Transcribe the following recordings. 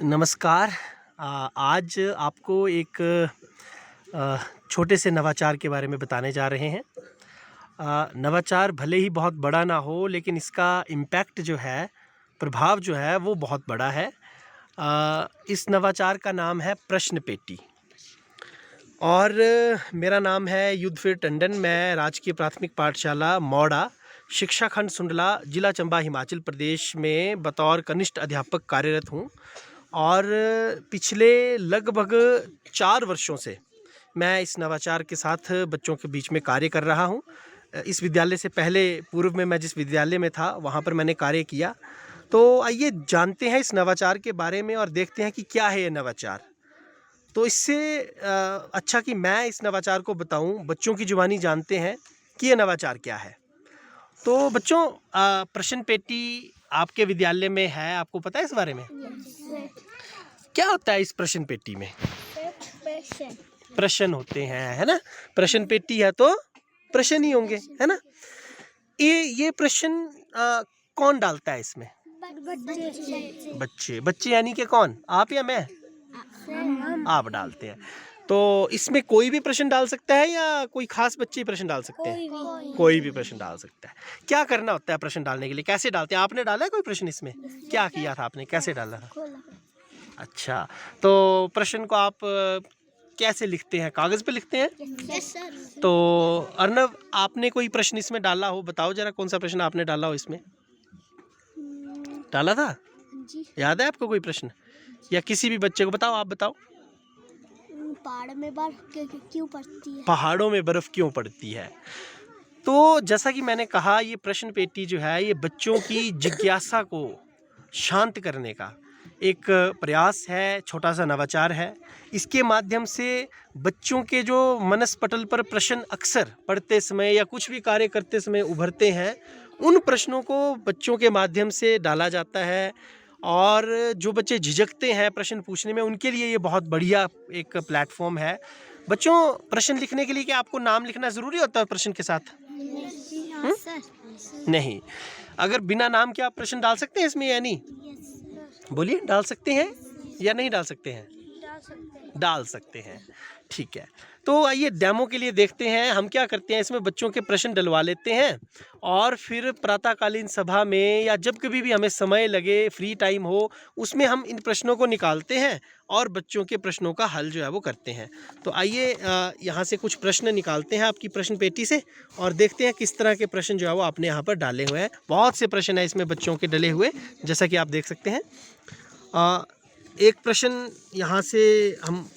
नमस्कार। आज आपको एक छोटे से नवाचार के बारे में बताने जा रहे हैं। नवाचार भले ही बहुत बड़ा ना हो, लेकिन इसका इम्पैक्ट जो है, प्रभाव जो है वो बहुत बड़ा है। इस नवाचार का नाम है प्रश्न पेटी और मेरा नाम है युद्धवीर टंडन। मैं राजकीय प्राथमिक पाठशाला मौड़ा, शिक्षा खंड सुंडला, जिला चंबा, हिमाचल प्रदेश में बतौर कनिष्ठ अध्यापक कार्यरत हूँ और पिछले लगभग 4 वर्षों से मैं इस नवाचार के साथ बच्चों के बीच में कार्य कर रहा हूँ। इस विद्यालय से पहले पूर्व में मैं जिस विद्यालय में था वहाँ पर मैंने कार्य किया। तो आइए जानते हैं इस नवाचार के बारे में और देखते हैं कि क्या है ये नवाचार। तो इससे अच्छा कि मैं इस नवाचार को बताऊं, बच्चों की जुबानी जानते हैं कि ये नवाचार क्या है। तो बच्चों, प्रश्न पेटी आपके विद्यालय में है, आपको पता है इस बारे में? क्या होता है इस प्रश्न पेटी में? प्रश्न होते हैं, है ना। प्रश्न पेटी है तो प्रश्न ही होंगे, है ना। ये प्रश्न कौन डालता है इसमें? बच्चे यानी कि कौन, आप या मैं? आप डालते हैं। तो इसमें कोई भी प्रश्न डाल सकता है या कोई खास बच्चे ही प्रश्न डाल सकते हैं? कोई भी प्रश्न डाल सकता है। क्या करना होता है प्रश्न डालने के लिए? कैसे डालते हैं? आपने डाला है कोई प्रश्न इसमें? क्या किया था आपने, कैसे डाला था? अच्छा, तो प्रश्न को आप कैसे लिखते हैं? कागज पे लिखते हैं? Yes sir. तो अर्नव, आपने कोई प्रश्न इसमें डाला हो? बताओ जरा, कौन सा प्रश्न आपने डाला हो इसमें? डाला था? जी। याद है आपको कोई प्रश्न? या किसी भी बच्चे को बताओ, आप बताओ। पहाड़ में बर्फ क्यों पड़ती है? पहाड़ों में बर्फ क्यों पड़ती है? तो जैसा कि मैंने कहा, ये प्रश्न पेटी जो है ये बच्चों की जिज्ञासा को शांत करने का एक प्रयास है, छोटा सा नवाचार है। इसके माध्यम से बच्चों के जो मनस्पटल पर प्रश्न अक्सर पढ़ते समय या कुछ भी कार्य करते समय उभरते हैं, उन प्रश्नों को बच्चों के माध्यम से डाला जाता है। और जो बच्चे झिझकते हैं प्रश्न पूछने में, उनके लिए ये बहुत बढ़िया एक प्लेटफॉर्म है। बच्चों, प्रश्न लिखने के लिए क्या आपको नाम लिखना ज़रूरी होता है प्रश्न के साथ? नहीं। अगर बिना नाम के आप प्रश्न डाल सकते हैं इसमें या नहीं? बोलिए, डाल सकते हैं या नहीं डाल सकते हैं? डाल सकते हैं। ठीक है, तो आइए डेमो के लिए देखते हैं हम क्या करते हैं। इसमें बच्चों के प्रश्न डलवा लेते हैं और फिर प्रातःकालीन सभा में या जब कभी भी हमें समय लगे, फ्री टाइम हो, उसमें हम इन प्रश्नों को निकालते हैं और बच्चों के प्रश्नों का हल जो है वो करते हैं। तो आइए यहाँ से कुछ प्रश्न निकालते हैं आपकी प्रश्न पेटी से और देखते हैं किस तरह के प्रश्न जो है वो आपने यहाँ पर डाले हुए हैं। बहुत से प्रश्न हैं इसमें बच्चों के डले हुए, जैसा कि आप देख सकते हैं। एक प्रश्न यहाँ से हम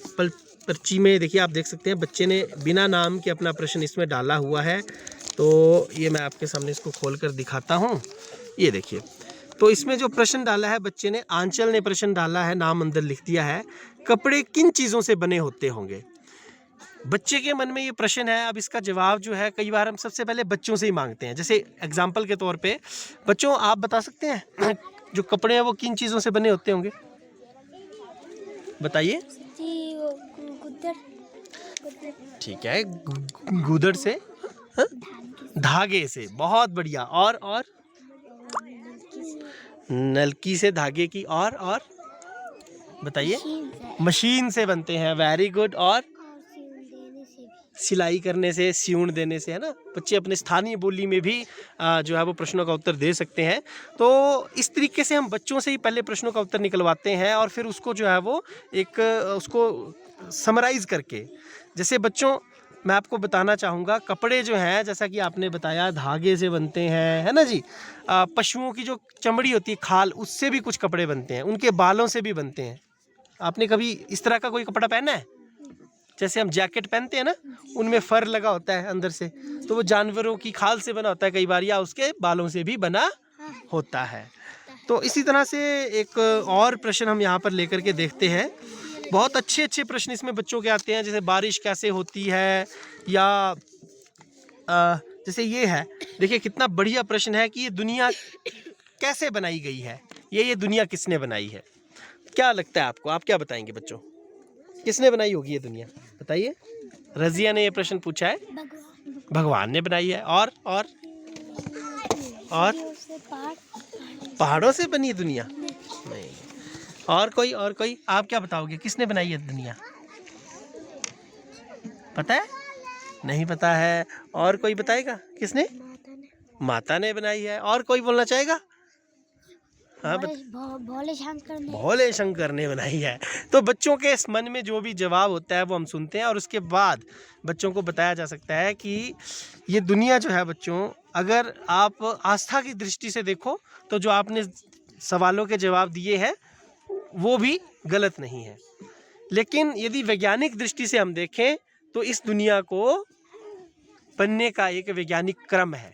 पर्ची में देखिए, आप देख सकते हैं बच्चे ने बिना नाम के अपना प्रश्न इसमें डाला हुआ है। तो ये मैं आपके सामने इसको खोल कर दिखाता हूँ। ये देखिए, तो इसमें जो प्रश्न डाला है बच्चे ने, आंचल ने प्रश्न डाला है, नाम अंदर लिख दिया है। कपड़े किन चीज़ों से बने होते होंगे? बच्चे के मन में ये प्रश्न है। अब इसका जवाब जो है कई बार हम सबसे पहले बच्चों से ही मांगते हैं। जैसे एग्जाम्पल के तौर पे, बच्चों आप बता सकते हैं जो कपड़े हैं वो किन चीज़ों से बने होते होंगे? बताइए। ठीक है, गुदड़ से, हाँ? धागे से, बहुत बढ़िया। और नलकी से, धागे की, और बताइए। मशीन से बनते हैं, वेरी गुड। और सिलाई करने से, सिउण देने से, है ना। बच्चे अपने स्थानीय बोली में भी जो है वो प्रश्नों का उत्तर दे सकते हैं। तो इस तरीके से हम बच्चों से ही पहले प्रश्नों का उत्तर निकलवाते हैं और फिर उसको जो है वो एक उसको समराइज़ करके, जैसे बच्चों मैं आपको बताना चाहूँगा, कपड़े जो हैं जैसा कि आपने बताया धागे से बनते हैं, है ना जी। पशुओं की जो चमड़ी होती है, खाल, उससे भी कुछ कपड़े बनते हैं, उनके बालों से भी बनते हैं। आपने कभी इस तरह का कोई कपड़ा पहना है? जैसे हम जैकेट पहनते हैं ना, उनमें फर लगा होता है अंदर से, तो वो जानवरों की खाल से बना होता है कई बार, या उसके बालों से भी बना होता है। तो इसी तरह से एक और प्रश्न हम यहाँ पर लेकर के देखते हैं। बहुत अच्छे अच्छे प्रश्न इसमें बच्चों के आते हैं, जैसे बारिश कैसे होती है, या जैसे ये है, देखिए कितना बढ़िया प्रश्न है कि ये दुनिया कैसे बनाई गई है, ये दुनिया किसने बनाई है? क्या लगता है आपको? आप क्या बताएंगे बच्चों, किसने बनाई होगी ये दुनिया? बताइए। रजिया ने ये प्रश्न पूछा है, भगवान ने बनाई है। और पहाड़ों से बनी दुनिया? नहीं। और कोई आप क्या बताओगे, किसने बनाई है दुनिया? पता है? नहीं पता है। और कोई बताएगा किसने? माता ने बनाई है। और कोई बोलना चाहेगा? हाँ, भोले शंकर ने बनाई है। तो बच्चों के इस मन में जो भी जवाब होता है वो हम सुनते हैं, और उसके बाद बच्चों को बताया जा सकता है कि ये दुनिया जो है बच्चों, अगर आप आस्था की दृष्टि से देखो तो जो आपने सवालों के जवाब दिए हैं वो भी गलत नहीं है, लेकिन यदि वैज्ञानिक दृष्टि से हम देखें तो इस दुनिया को बनने का एक वैज्ञानिक क्रम है।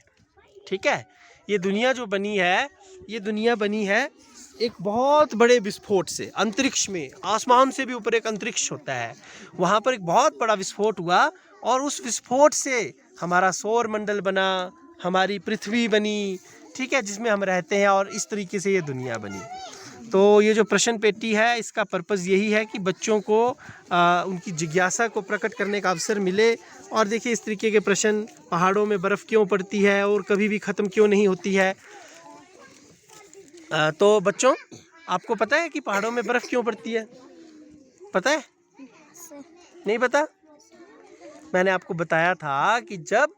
ठीक है, ये दुनिया जो बनी है, ये दुनिया बनी है एक बहुत बड़े विस्फोट से। अंतरिक्ष में, आसमान से भी ऊपर एक अंतरिक्ष होता है, वहाँ पर एक बहुत बड़ा विस्फोट हुआ, और उस विस्फोट से हमारा सौर मंडल बना, हमारी पृथ्वी बनी, ठीक है, जिसमें हम रहते हैं, और इस तरीके से ये दुनिया बनी। तो ये जो प्रश्न पेटी है, इसका पर्पज़ यही है कि बच्चों को उनकी जिज्ञासा को प्रकट करने का अवसर मिले। और देखिए इस तरीके के प्रश्न, पहाड़ों में बर्फ़ क्यों पड़ती है और कभी भी ख़त्म क्यों नहीं होती है। तो बच्चों, आपको पता है कि पहाड़ों में बर्फ़ क्यों पड़ती है? पता है? नहीं पता? मैंने आपको बताया था कि जब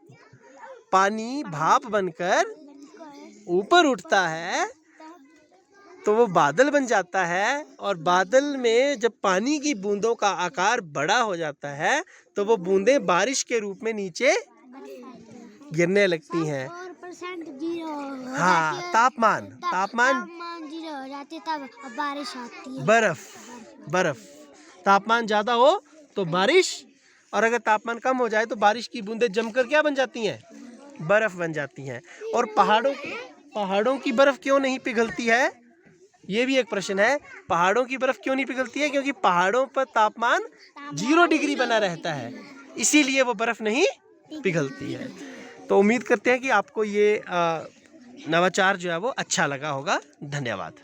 पानी भाप बनकर ऊपर उठता है तो वो बादल बन जाता है, और बादल में जब पानी की बूंदों का आकार बड़ा हो जाता है तो वो बूंदें बारिश के रूप में नीचे गिरने लगती हैं। हाँ, तापमान जीरो हो जाती है, तब बारिश आती है। बर्फ तापमान ज़्यादा हो तो बारिश, और अगर तापमान कम हो जाए तो बारिश की बूंदें जमकर क्या बन जाती हैं? बर्फ बन जाती हैं। और पहाड़ों की बर्फ क्यों नहीं पिघलती है? ये भी एक प्रश्न है। पहाड़ों की बर्फ क्यों नहीं पिघलती है? क्योंकि पहाड़ों पर तापमान 0 डिग्री बना रहता है, इसीलिए वो बर्फ नहीं पिघलती है। तो उम्मीद करते हैं कि आपको ये नवाचार जो है वो अच्छा लगा होगा। धन्यवाद।